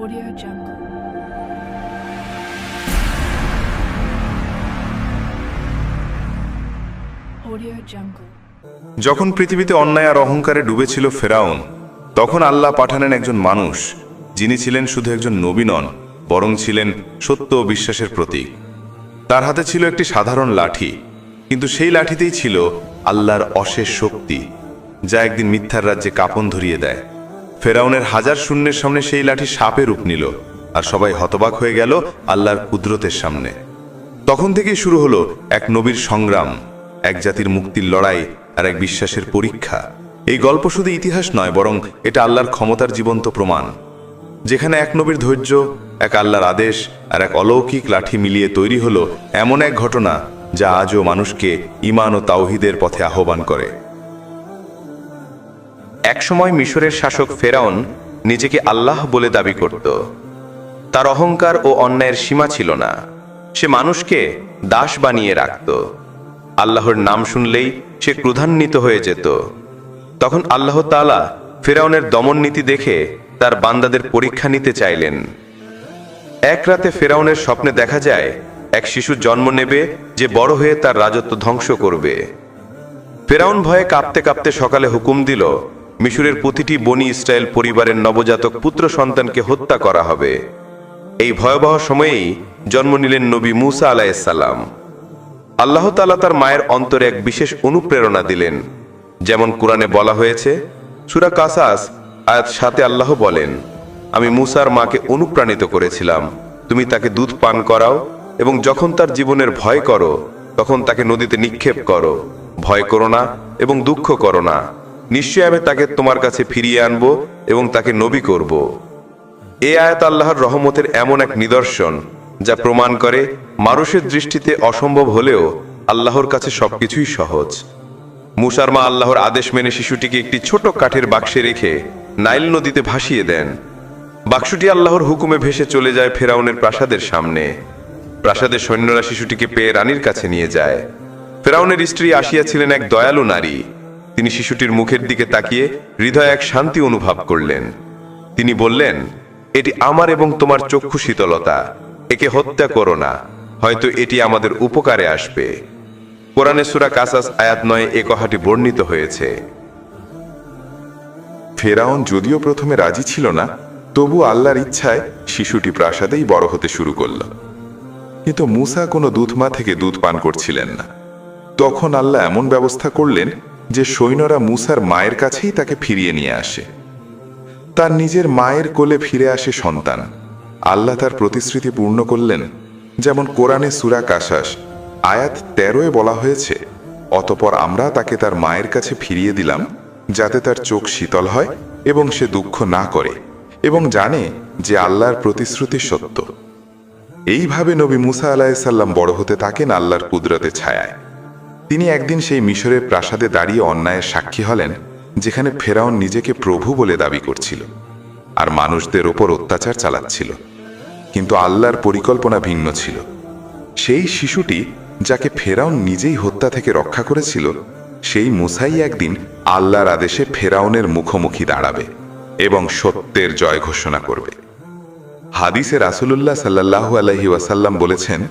Audio Jungle. Audio Jungle. যখন পৃথিবীতে অন্যায় আর অহংকারে ডুবেছিল ফেরাউন, তখন আল্লাহ পাঠালেন একজন মানুষ, যিনি ছিলেন শুধু একজন নবী নন, বরং ছিলেন সত্য ও বিশ্বাসের প্রতীক। তার হাতে ছিল একটি সাধারণ লাঠি, কিন্তু সেই লাঠিতেই ছিল আল্লাহর অশেষ শক্তি, যা একদিন মিথ্যার রাজ্যে কাঁপন ধরিয়ে দেয়। ফেরাউনের হাজার শূন্যের সামনে সেই লাঠি সাপে রূপ নিল, আর সবাই হতবাক হয়ে গেল আল্লাহর কুদরতের সামনে। তখন থেকেই শুরু হলো এক নবীর সংগ্রাম, এক জাতির মুক্তির লড়াই আর এক বিশ্বাসের পরীক্ষা। এই গল্প শুধু ইতিহাস নয়, বরং এটা আল্লাহর ক্ষমতার জীবন্ত প্রমাণ, যেখানে এক নবীর ধৈর্য, এক আল্লাহর আদেশ আর এক অলৌকিক লাঠি মিলিয়ে তৈরি হলো এমন এক ঘটনা যা আজও মানুষকে ঈমান ও তাওহীদের পথে আহ্বান করে। একসময় মিশরের শাসক ফেরাউন নিজেকে আল্লাহ বলে দাবি করত। তার অহংকার ও অন্যায়ের সীমা ছিল না। সে মানুষকে দাস বানিয়ে রাখত। আল্লাহর নাম শুনলেই সে ক্রোধান্বিত হয়ে যেত। তখন আল্লাহ তাআলা ফেরাউনের দমন নীতি দেখে তার বান্দাদের পরীক্ষা নিতে চাইলেন। এক রাতে ফেরাউনের স্বপ্নে দেখা যায় এক শিশু জন্ম নেবে, যে বড় হয়ে তার রাজত্ব ধ্বংস করবে। ফেরাউন ভয়ে কাঁপতে কাঁপতে সকালে হুকুম দিল, মিশরের প্রতিটি বনি ইসরায়েল পরিবারের নবজাতক পুত্র সন্তানকে হত্যা করা হবে। এই ভয়াবহ সময়েই জন্ম নিলেন নবী মূসা আলাইহিস সালাম। আল্লাহ তাআলা তার মায়ের অন্তরে এক বিশেষ অনুপ্রেরণা দিলেন। যেমন কুরআনে বলা হয়েছে, সূরা কাসাস আয়াত 7 আল্লাহ বলেন, আমি মূসার মাকে অনুপ্রাণিত করেছিলাম, তুমি তাকে দুধ পান করাও, এবং যখন তার জীবনের ভয় করো তখন তাকে নদীতে নিক্ষেপ করো। ভয় করো না এবং দুঃখ করো না, নিশ্চয়ই আমি তাকে তোমার কাছে ফিরিয়ে আনবো এবং তাকে নবী করব। এই আয়াত আল্লাহর রহমতের এমন এক নিদর্শন, যা প্রমাণ করে মানুষের দৃষ্টিতে অসম্ভব হলেও আল্লাহর কাছে সবকিছুই সহজ। মূসার মা আল্লাহর আদেশ মেনে শিশুটিকে একটি ছোট কাঠের বাক্সে রেখে নাইল নদীতে ভাসিয়ে দেন। বাক্সটি আল্লাহর হুকুমে ভেসে চলে যায় ফেরাউনের প্রাসাদের সামনে। প্রাসাদের সৈন্যরা শিশুটিকে পেয়ে রানীর কাছে নিয়ে যায়। ফেরাউনের স্ত্রী আসিয়া ছিলেন এক দয়ালু নারী। তিনি শিশুটির মুখের দিকে তাকিয়ে হৃদয়ে এক শান্তি অনুভব করলেন। তিনি বললেন, এটি আমার এবং তোমার চক্ষু শীতলতা, একে হত্যা করো না, হয়তো এটি আমাদের উপকারে আসবে। কোরআনে সূরা কাসাস আয়াত 9 এ কথাটি বর্ণিত হয়েছে। ফেরাউন যদিও প্রথমে রাজি ছিল না, তবু আল্লাহর ইচ্ছায় শিশুটি প্রাসাদেই বড় হতে শুরু করল। কিন্তু মূসা কোনো দুধমা থেকে দুধ পান করছিলেন না। তখন আল্লাহ এমন ব্যবস্থা করলেন যে সৈন্যরা মূসার মায়ের কাছেই তাকে ফিরিয়ে নিয়ে আসে। তার নিজের মায়ের কোলে ফিরে আসে সন্তান। আল্লাহ তার প্রতিশ্রুতি পূর্ণ করলেন, যেমন কোরআনে সূরা কাসাস আয়াত 13 বলা হয়েছে, অতঃপর আমরা তাকে তার মায়ের কাছে ফিরিয়ে দিলাম, যাতে তার চোখ শীতল হয় এবং সে দুঃখ না করে এবং জানে যে আল্লাহর প্রতিশ্রুতি সত্য। এইভাবে নবী মূসা আলাইহিস সালাম বড় হতে থাকেন আল্লাহর কুদরতের ছায়ায়। তিনি একদিন সেই মিশরের প্রাসাদে দাঁড়িয়ে অন্যায়ের সাক্ষী হলেন, যেখানে ফেরাউন নিজেকে প্রভু বলে দাবি করছিল আর মানুষদের ওপর অত্যাচার চালাচ্ছিল। কিন্তু আল্লাহর পরিকল্পনা ভিন্ন ছিল। সেই শিশুটি, যাকে ফেরাউন নিজেই হত্যা থেকে রক্ষা করেছিল, সেই মূসাই একদিন আল্লাহর আদেশে ফেরাউনের মুখোমুখি দাঁড়াবে এবং সত্যের জয় ঘোষণা করবে। হাদিসে রাসূলুল্লাহ সাল্লাল্লাহু আলাইহি ওয়াসাল্লাম বলেছেন,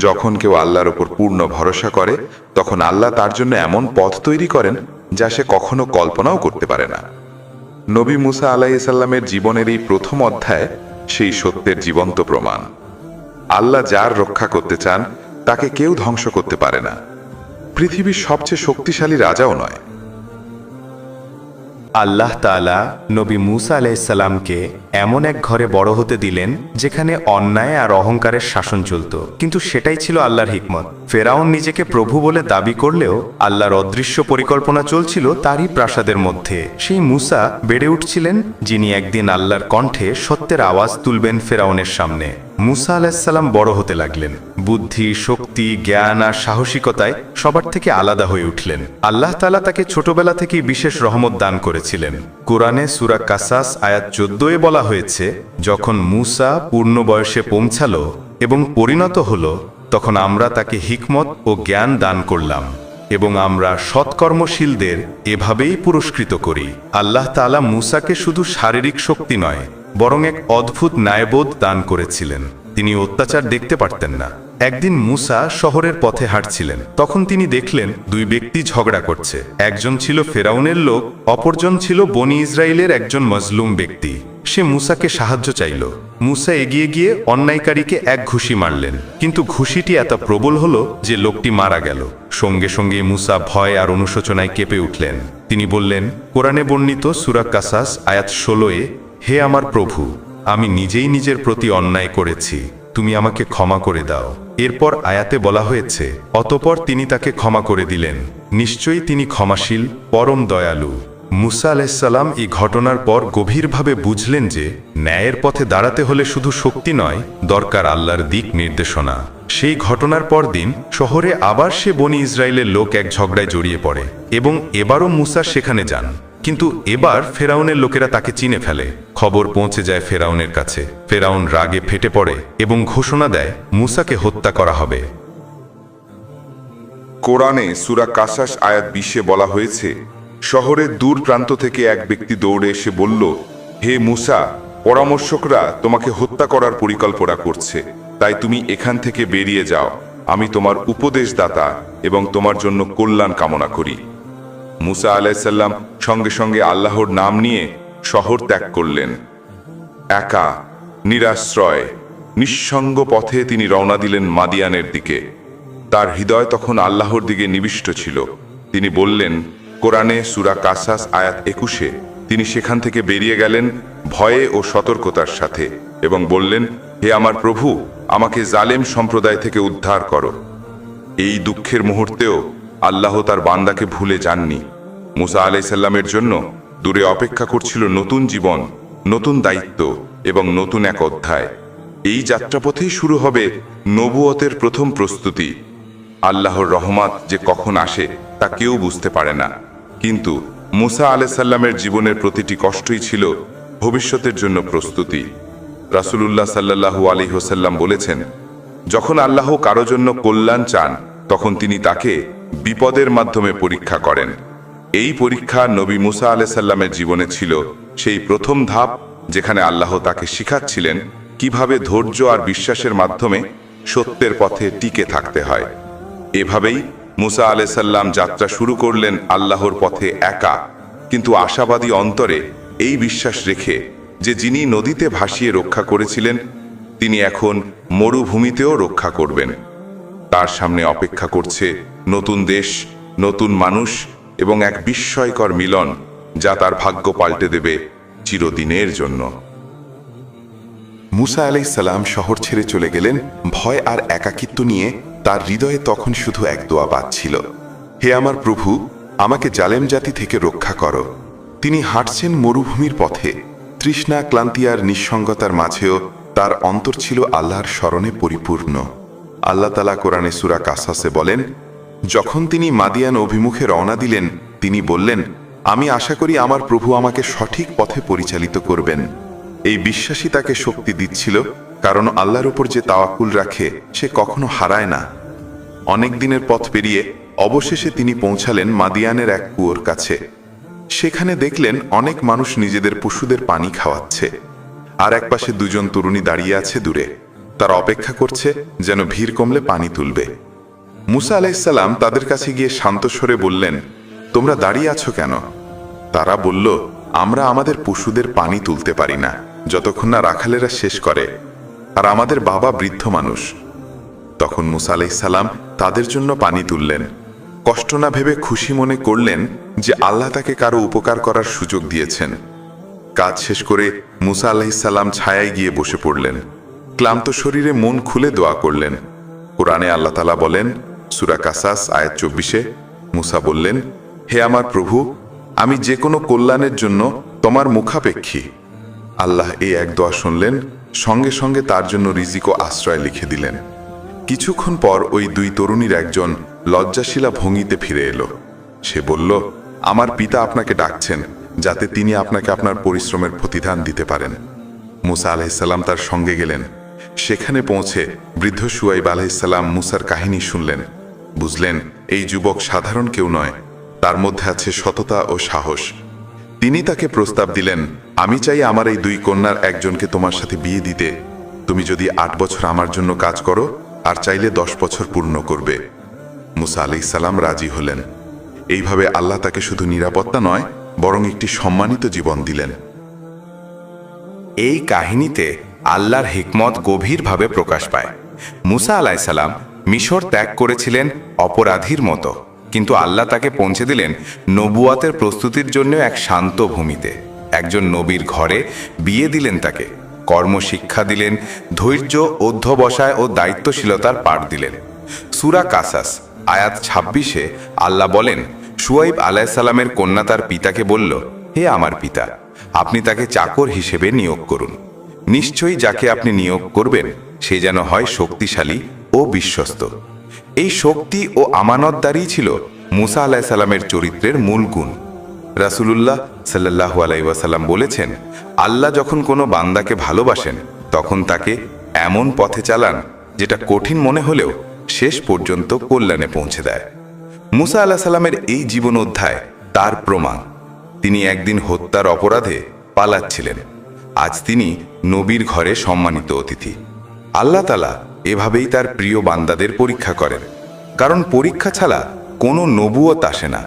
যখন কেউ আল্লাহর ওপর পূর্ণ ভরসা করে, তখন আল্লাহ তার জন্য এমন পথ তৈরি করেন যা সে কখনো কল্পনাও করতে পারে না। নবী মূসা আলাইহিস সালামের জীবনের এই প্রথম অধ্যায় সেই সত্যের জীবন্ত প্রমাণ। আল্লাহ যার রক্ষা করতে চান তাকে কেউ ধ্বংস করতে পারে না। পৃথিবীর সবচেয়ে শক্তিশালী রাজাও নয়। আল্লাহ তাআলা নবী মূসা আলাইহিস সালামকে এমন এক ঘরে বড় হতে দিলেন, যেখানে অন্যায় আর অহংকারের শাসন চলত, কিন্তু সেটাই ছিল আল্লাহর হিকমত। ফেরাউন নিজেকে প্রভু বলে দাবি করলেও আল্লাহর অদৃশ্য পরিকল্পনা চলছিল তারই প্রাসাদের মধ্যে। সেই মূসা বেড়ে উঠছিলেন, যিনি একদিন আল্লাহর কণ্ঠে সত্যের আওয়াজ তুলবেন ফেরাউনের সামনে। মূসা আলাইহিস সালাম বড় হতে লাগলেন। বুদ্ধি, শক্তি, জ্ঞান আর সাহসিকতায় সবার থেকে আলাদা হয়ে উঠলেন। আল্লাহ তাআলা তাকে ছোটবেলা থেকেই বিশেষ রহমত দান করেছিলেন। কোরআনে সূরা কাসাস আয়াত 14 বলা হয়েছে, যখন মূসা পূর্ণ বয়সে পৌঁছালো এবং পরিণত হলো, তখন আমরা তাকে হিকমত ও জ্ঞান দান করলাম এবং আমরা সৎকর্মশীলদের এভাবেই পুরস্কৃত করি। আল্লাহ তাআলা মূসাকে শুধু শারীরিক শক্তি নয়, বরং এক অদ্ভুত ন্যায়বোধ দান করেছিলেন। তিনি অত্যাচার দেখতে পারতেন না। একদিন মুসা শহরের পথে হাঁটছিলেন। তখন তিনি দেখলেন দুই ব্যক্তি ঝগড়া করছে। একজন ছিল ফেরাউনের লোক, অপরজন ছিল বনি ইসরায়েলের একজন মজলুম ব্যক্তি। সে মুসাকে সাহায্য চাইল। মুসা এগিয়ে গিয়ে অন্যায়কারীকে এক ঘুষি মারলেন, কিন্তু ঘুষিটি এত প্রবল হলো যে লোকটি মারা গেল। সঙ্গে সঙ্গে মুসা ভয় আর অনুশোচনায় কেঁপে উঠলেন। তিনি বললেন, কোরআনে বর্ণিত সূরা কাসাস আয়াত 16-এ, হে আমার প্রভু, আমি নিজেই নিজের প্রতি অন্যায় করেছি, তুমি আমাকে ক্ষমা করে দাও। এরপর আয়াতে বলা হয়েছে, অতঃপর তিনি তাকে ক্ষমা করে দিলেন। নিশ্চয়ই তিনি ক্ষমাশীল, পরম দয়ালু। মুসা আলাইহিসসালাম এই ঘটনার পর গভীরভাবে বুঝলেন যে ন্যায়ের পথে দাঁড়াতে হলে শুধু শক্তি নয়, দরকার আল্লাহর দিক নির্দেশনা। সেই ঘটনার পর দিন শহরে আবার সে বনি ইসরায়েলের লোক এক ঝগড়ায় জড়িয়ে পড়ে এবং এবারও মুসা সেখানে যান। কিন্তু এবার ফেরাউনের লোকেরা তাকে চিনে ফেলে। খবর পৌঁছে যায় ফেরাউনের কাছে। ফেরাউন রাগে ফেটে পড়ে এবং ঘোষণা দেয় মুসাকে হত্যা করা হবে। কোরআনে সূরা কাসাস আয়াত 20-এ বলা হয়েছে, শহরের দূর প্রান্ত থেকে এক ব্যক্তি দৌড়ে এসে বলল, হে মুসা, পরামর্শকরা তোমাকে হত্যা করার পরিকল্পনা করছে, তাই তুমি এখান থেকে বেরিয়ে যাও। আমি তোমার উপদেশদাতা এবং তোমার জন্য কল্যাণ কামনা করি। মুসা আলাইহিসসালাম সঙ্গে সঙ্গে আল্লাহর নাম নিয়ে শহর ত্যাগ করলেন। একা, নিরাশ্রয়, নিঃসঙ্গ পথে তিনি রওনা দিলেন মাদিয়ানের দিকে। তার হৃদয় তখন আল্লাহর দিকে নিবিষ্ট ছিল। তিনি বললেন, কোরআনে সূরা কাসাস আয়াত 21-এ, তিনি সেখান থেকে বেরিয়ে গেলেন ভয়ে ও সতর্কতার সাথে এবং বললেন, হে আমার প্রভু, আমাকে জালেম সম্প্রদায় থেকে উদ্ধার করো। এই দুঃখের মুহূর্তেও আল্লাহ তার বান্দাকে ভুলে যাননি। মুসা আলাইহিসসালামের জন্য দূরে অপেক্ষা করছিল নতুন জীবন, নতুন দায়িত্ব এবং নতুন এক অধ্যায়। এই যাত্রাপথেই শুরু হবে নবুয়তের প্রথম প্রস্তুতি। আল্লাহর রহমত যে কখন আসে তা কেউ বুঝতে পারে না, কিন্তু মুসা আলাইহিসসালামের জীবনের প্রতিটি কষ্টই ছিল ভবিষ্যতের জন্য প্রস্তুতি। রাসূলুল্লাহ সাল্লাল্লাহু আলাইহি ওয়াসাল্লাম বলেছেন, যখন আল্লাহ কারো জন্য কল্যাণ চান তখন তিনি তাকে বিপদের মাধ্যমে পরীক্ষা করেন। এই পরীক্ষা নবী মুসা আলাইহিসসালামের জীবনে ছিল সেই প্রথম ধাপ, যেখানে আল্লাহ তাকে শিখাচ্ছিলেন কিভাবে ধৈর্য আর বিশ্বাসের মাধ্যমে সত্যের পথে টিকে থাকতে হয়। এভাবেই মুসা আলাইহিসসালাম যাত্রা শুরু করলেন আল্লাহর পথে একা, কিন্তু আশাবাদী অন্তরে এই বিশ্বাস রেখে যে যিনি নদীতে ভাসিয়ে রক্ষা করেছিলেন তিনি এখন মরুভূমিতেও রক্ষা করবেন। তার সামনে অপেক্ষা করছে নতুন দেশ, নতুন মানুষ এবং এক বিস্ময়কর মিলন যা তার ভাগ্য পাল্টে দেবে চিরদিনের জন্য। মুসা আলাইহিসসালাম শহর ছেড়ে চলে গেলেন ভয় আর একাকিত্ব নিয়ে। তার হৃদয়ে তখন শুধু এক দোয়া বাজছিল, হে আমার প্রভু, আমাকে জালেম জাতি থেকে রক্ষা করো। তিনি হাঁটছেন মরুভূমির পথে। তৃষ্ণা, ক্লান্তি আর নিঃসঙ্গতার মাঝেও তার অন্তর ছিল আল্লাহর স্মরণে পরিপূর্ণ। আল্লাহ তাআলা কোরআনে সূরা কাসাসে বলেন, যখন তিনি মাদিয়ান অভিমুখে রওনা দিলেন তিনি বললেন, আমি আশা করি আমার প্রভু আমাকে সঠিক পথে পরিচালিত করবেন। এই বিশ্বাসই তাকে শক্তি দিচ্ছিল, কারণ আল্লাহর উপর যে তাওয়াক্কুল রাখে সে কখনো হারায় না। অনেক দিনের পথ পেরিয়ে অবশেষে তিনি পৌঁছালেন মাদিয়ানের এক কুয়োর কাছে। সেখানে দেখলেন অনেক মানুষ নিজেদের পশুদের পানি খাওয়াচ্ছে, আর একপাশে দুজন তরুণী দাঁড়িয়ে আছে দূরে। তারা অপেক্ষা করছে যেন ভিড় কমলে পানি তুলবে। মুসা আলাইহিসসালাম তাদের কাছে গিয়ে শান্ত স্বরে বললেন, তোমরা দাঁড়িয়ে আছো কেন? তারা বলল, আমরা আমাদের পশুদের পানি তুলতে পারি না যতক্ষণ না রাখালেরা শেষ করে, আর আমাদের বাবা বৃদ্ধ মানুষ। তখন মুসা আলাইহিসসালাম তাদের জন্য পানি তুললেন। কষ্ট না ভেবে খুশি মনে করলেন যে আল্লাহ তাকে কারো উপকার করার সুযোগ দিয়েছেন। কাজ শেষ করে মুসা আলাইহিসসালাম ছায়ায় গিয়ে বসে পড়লেন। ক্লান্ত শরীরে মন খুলে দোয়া করলেন। কোরআনে আল্লাহ তাআলা বলেন, সূরা কাসাস আয়াত 24-এ, মুসা বললেন, হে আমার প্রভু, আমি যে কোনো কল্যাণের জন্য তোমার মুখাপেক্ষী। আল্লাহ এই এক দোয়া শুনলেন, সঙ্গে সঙ্গে তার জন্য রিজিক ও আশ্রয় লিখে দিলেন। কিছুক্ষণ পর ওই দুই তরুণীর একজন লজ্জাশীলা ভঙ্গিতে ফিরে এলো। সে বলল, আমার পিতা আপনাকে ডাকছেন যাতে তিনি আপনাকে আপনার পরিশ্রমের প্রতিদান দিতে পারেন। মুসা আলাইহিসসালাম তার সঙ্গে গেলেন। সেখানে পৌঁছে বৃদ্ধ শুআইব আলাইহিসসালাম মুসার কাহিনী শুনলেন। বুঝলেন এই যুবক সাধারণ কেউ নয়, তার মধ্যে আছে সততা ও সাহস। তিনি তাকে প্রস্তাব দিলেন, আমি চাই আমার এই 2 কন্যার একজনকে তোমার সাথে বিয়ে দিতে। তুমি যদি 8 বছর আমার জন্য কাজ করো আর চাইলে 10 বছর পূর্ণ করবে। মুসা আলাইহিস সালাম রাজি হলেন। এইভাবে আল্লাহ তাকে শুধু নিরাপত্তা নয়, বরং একটি সম্মানিত জীবন দিলেন। এই কাহিনীতে আল্লাহর হিকমত গভীরভাবে প্রকাশ পায়। মুসা আলাইহিস সালাম মিশর ত্যাগ করেছিলেন অপরাধীর মতো, কিন্তু আল্লাহ তাকে পৌঁছে দিলেন নবুয়াতের প্রস্তুতির জন্য এক শান্ত ভূমিতে। একজন নবীর ঘরে বিয়ে দিলেন তাকে, কর্মশিক্ষা দিলেন, ধৈর্য, অধ্যবসায় ও দায়িত্বশীলতার পাঠ দিলেন। সূরা কাসাস আয়াত 26-এ আল্লাহ বলেন, শুয়াইব আলাইহিস সালামের কন্যা তার পিতাকে বলল, হে আমার পিতা, আপনি তাকে চাকর হিসেবে নিয়োগ করুন। নিশ্চয়ই যাকে আপনি নিয়োগ করবেন সে যেন হয় শক্তিশালী ও বিশ্বস্ত। এই শক্তি ও আমানতদারি ছিল মুসা আলাইহিস সালামের চরিত্রের মূল গুণ। রাসূলুল্লাহ সাল্লাল্লাহু আলাইহি ওয়াসাল্লাম বলেছেন, আল্লাহ যখন কোনো বান্দাকে ভালোবাসেন তখন তাকে এমন পথে চালান যেটা কঠিন মনে হলেও শেষ পর্যন্ত কল্যাণে পৌঁছে দেয়। মুসা আলাইহিস সালামের এই জীবন অধ্যায় তার প্রমাণ। তিনি একদিন হত্যার অপরাধে পালাচ্ছিলেন, আজ তিনি নবীর ঘরে সম্মানিত অতিথি। আল্লাহ তাআলা এভাবেই তার প্রিয় বান্দাদের পরীক্ষা করেন, কারণ পরীক্ষা ছাড়া কোনো নবুয়ত আসে না।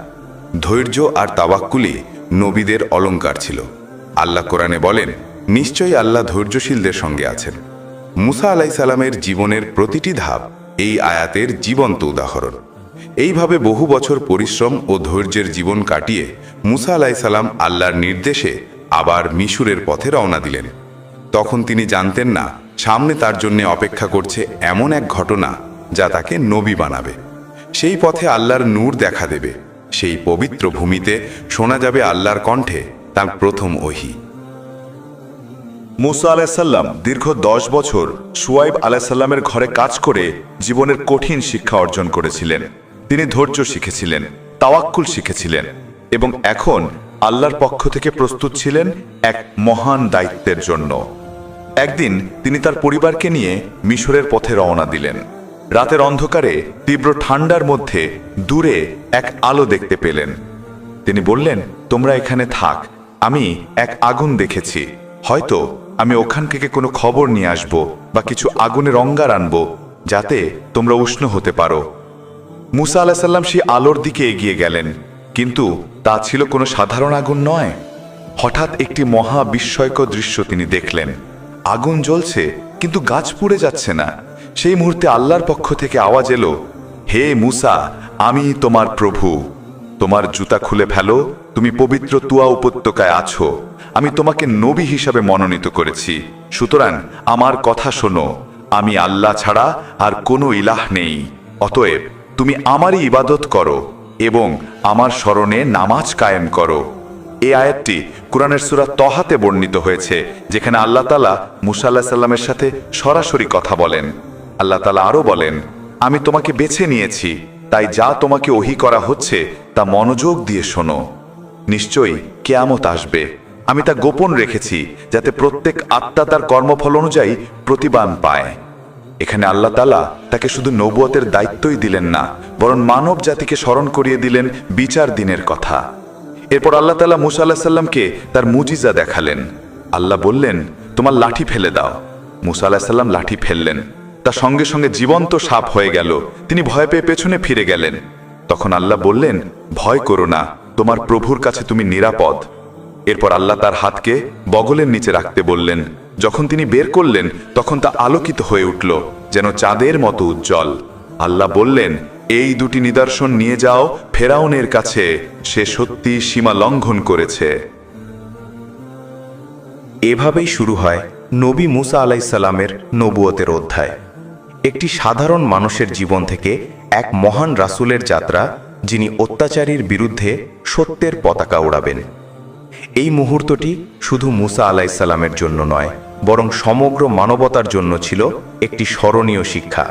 ধৈর্য আর তাওয়াক্কুলই নবীদের অলংকার ছিল। আল্লাহ কোরআনে বলেন, নিশ্চয়ই আল্লাহ ধৈর্যশীলদের সঙ্গে আছেন। মুসা আলাইহিস সালামের জীবনের প্রতিটি ধাপ এই আয়াতের জীবন্ত উদাহরণ। এইভাবে বহু বছর পরিশ্রম ও ধৈর্যের জীবন কাটিয়ে মুসা আলাইহিস সালাম আল্লাহর নির্দেশে আবার মিশরের পথে রওনা দিলেন। তখন তিনি জানতেন না সামনে তার জন্য অপেক্ষা করছে এমন এক ঘটনা যা তাকে নবী বানাবে। সেই পথে আল্লাহর নূর দেখা দেবে, সেই পবিত্র ভূমিতে শোনা যাবে আল্লাহর কণ্ঠে তার প্রথম ওহী। মুসা আলাইহিস সালাম দীর্ঘ 10 বছর শুয়াইব আলাইহিস সালামের ঘরে কাজ করে জীবনের কঠিন শিক্ষা অর্জন করেছিলেন। তিনি ধৈর্য শিখেছিলেন, তাওয়াক্কুল শিখেছিলেন এবং এখন আল্লাহর পক্ষ থেকে প্রস্তুত ছিলেন এক মহান দায়িত্বের জন্য। একদিন তিনি তার পরিবারকে নিয়ে মিশরের পথে রওনা দিলেন। রাতের অন্ধকারে তীব্র ঠান্ডার মধ্যে দূরে এক আলো দেখতে পেলেন। তিনি বললেন, তোমরা এখানে থাক, আমি এক আগুন দেখেছি, হয়তো আমি ওখান থেকে কোনো খবর নিয়ে আসব বা কিছু আগুনের অঙ্গার আনব যাতে তোমরা উষ্ণ হতে পারো। মুসা আলাইহিস সালাম সেই আলোর দিকে এগিয়ে গেলেন, কিন্তু তা ছিল কোনো সাধারণ আগুন নয়। হঠাৎ একটি মহা বিস্ময়কর দৃশ্য তিনি দেখলেন। আগুন জ্বলছে কিন্তু গাছ পুড়ে যাচ্ছে না। সেই মুহূর্তে আল্লাহর পক্ষ থেকে আওয়াজ এলো, হে মুসা, আমি তোমার প্রভু, তোমার জুতা খুলে ফেলো, তুমি পবিত্র তুয়া উপত্যকায় আছো, আমি তোমাকে নবী হিসাবে মনোনীত করেছি, সুতরাং আমার কথা শোনো, আমি আল্লাহ ছাড়া আর কোনো ইলাহ নেই, অতএব তুমি আমারই ইবাদত করো এবং আমার স্মরণে নামাজ কায়েম করো। এই আয়াতটি কুরআনের সূরা তহাতে বর্ণিত হয়েছে, যেখানে আল্লাহ তাআলা মুসা আলাইহিস সালামের সাথে সরাসরি কথা বলেন। আল্লাহ তাআলা আরও বলেন, আমি তোমাকে বেছে নিয়েছি, তাই যা তোমাকে ওহী করা হচ্ছে তা মনোযোগ দিয়ে শোনো। নিশ্চয়ই কিয়ামত আসবে, আমি তা গোপন রেখেছি যাতে প্রত্যেক আত্মা তার কর্মফল অনুযায়ী প্রতিদান পায়। এখানে আল্লাহ তাআলা তাকে শুধু নবুয়তের দায়িত্বই দিলেন না, বরং মানব জাতিকে স্মরণ করিয়ে দিলেন বিচার দিনের কথা। এরপর আল্লাহ তাআলা মুসা আলাইহিস সালামকে তার মুজিজা দেখালেন। আল্লাহ বললেন, তোমার লাঠি ফেলে দাও। মুসা আলাইহিস সালাম লাঠি ফেললেন, তার সঙ্গে সঙ্গে জীবন্ত সাপ হয়ে গেল। তিনি ভয় পেয়ে পেছনে ফিরে গেলেন। তখন আল্লাহ বললেন, ভয় করো না, তোমার প্রভুর কাছে তুমি নিরাপদ। এরপর আল্লাহ তার হাতকে বগলের নিচে রাখতে বললেন। যখন তিনি বের করলেন তখন তা আলোকিত হয়ে উঠল, যেন চাঁদের মতো উজ্জ্বল। আল্লাহ বললেন, এই দুটি নিদর্শন নিয়ে যাও ফেরাউনের কাছে, সে সত্যি সীমা লঙ্ঘন করেছে। এভাবেই শুরু হয় নবী মুসা আলাইহিস সালামের নবুয়তের অধ্যায়। একটি সাধারণ মানুষের জীবন থেকে এক মহান রাসূলের যাত্রা, যিনি অত্যাচারীর বিরুদ্ধে সত্যের পতাকা উড়াবেন। এই মুহূর্তটি শুধু মুসা আলাইহিস সালামের জন্য নয়, বরং সমগ্র মানবতার জন্য ছিল একটি স্মরণীয় শিক্ষা।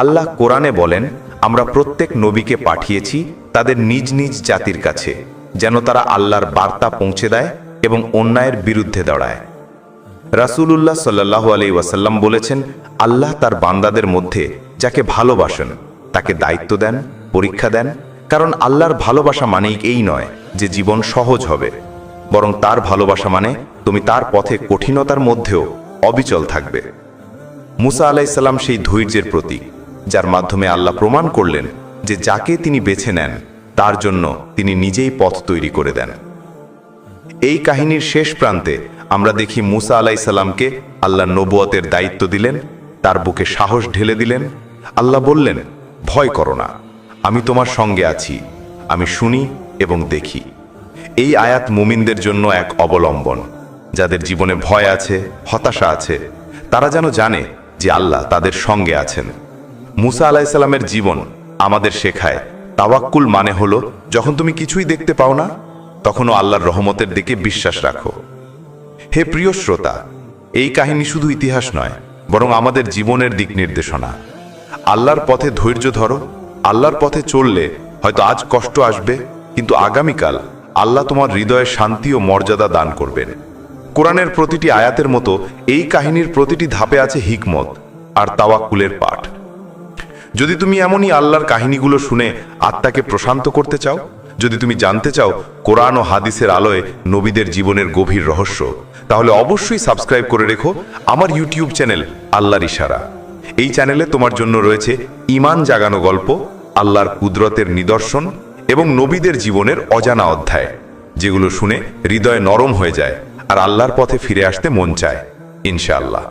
আল্লাহ কোরআনে বলেন, আমরা প্রত্যেক নবীকে পাঠিয়েছি তাদের নিজ নিজ জাতির কাছে, যেন তারা আল্লাহর বার্তা পৌঁছে দেয় এবং অন্যায়ের বিরুদ্ধে দাঁড়ায়। রাসূলুল্লাহ সাল্লাল্লাহু আলাইহি ওয়াসাল্লাম বলেছেন, আল্লাহ তার বান্দাদের মধ্যে যাকে ভালোবাসেন তাকে দায়িত্ব দেন, পরীক্ষা দেন, কারণ আল্লাহর ভালোবাসা মানেই এই নয় যে জীবন সহজ হবে, বরং তার ভালোবাসা মানে তুমি তার পথে কঠিনতার মধ্যেও অবিচল থাকবে। মুসা আলাইসাল্লাম সেই ধৈর্যের প্রতীক, যার মাধ্যমে আল্লাহ প্রমাণ করলেন যে যাকে তিনি বেছে নেন তার জন্য তিনি নিজেই পথ তৈরি করে দেন। এই কাহিনীর শেষ প্রান্তে আমরা দেখি মুসা আলাইসাল্লামকে আল্লাহ নবুয়তের দায়িত্ব দিলেন, তার বুকে সাহস ঢেলে দিলেন। আল্লাহ বললেন, ভয় করো না, আমি তোমার সঙ্গে আছি, আমি শুনি এবং দেখি। এই আয়াত মুমিনদের জন্য এক অবলম্বন। যাদের জীবনে ভয় আছে, হতাশা আছে, তারা যেন জানে যে আল্লাহ তাদের সঙ্গে আছেন। মুসা আলাইসাল্লামের জীবন আমাদের শেখায় তাওয়াক্কুল মানে হলো যখন তুমি কিছুই দেখতে পাও না, তখনও আল্লাহর রহমতের দিকে বিশ্বাস রাখো। হে প্রিয় শ্রোতা, এই কাহিনী শুধু ইতিহাস নয়, বরং আমাদের জীবনের দিক নির্দেশনা। আল্লাহর পথে ধৈর্য ধরো। আল্লাহর পথে চললে হয়তো আজ কষ্ট আসবে, কিন্তু আগামীকাল আল্লাহ তোমার হৃদয়ে শান্তি ও মর্যাদা দান করবেন। কোরআনের প্রতিটি আয়াতের মতো এই কাহিনীর প্রতিটি ধাপে আছে হিকমত আর তাওয়াক্কুলের পাঠ। যদি তুমি এমনই আল্লাহর কাহিনীগুলো শুনে আত্মাকে প্রশান্ত করতে চাও, যদি তুমি জানতে চাও কোরআন ও হাদিসের আলোয় নবীদের জীবনের গভীর রহস্য, তাহলে অবশ্যই সাবস্ক্রাইব করে রেখো আমার ইউটিউব চ্যানেল আল্লাহর ইশারা। এই চ্যানেলে তোমার জন্য রয়েছে ঈমান জাগানো গল্প, আল্লাহর কুদরতের নিদর্শন এবং নবীদের জীবনের অজানা অধ্যায়, যেগুলো শুনে হৃদয় নরম হয়ে যায় আর আল্লাহর পথে ফিরে আসতে মন চায় ইনশাআল্লাহ।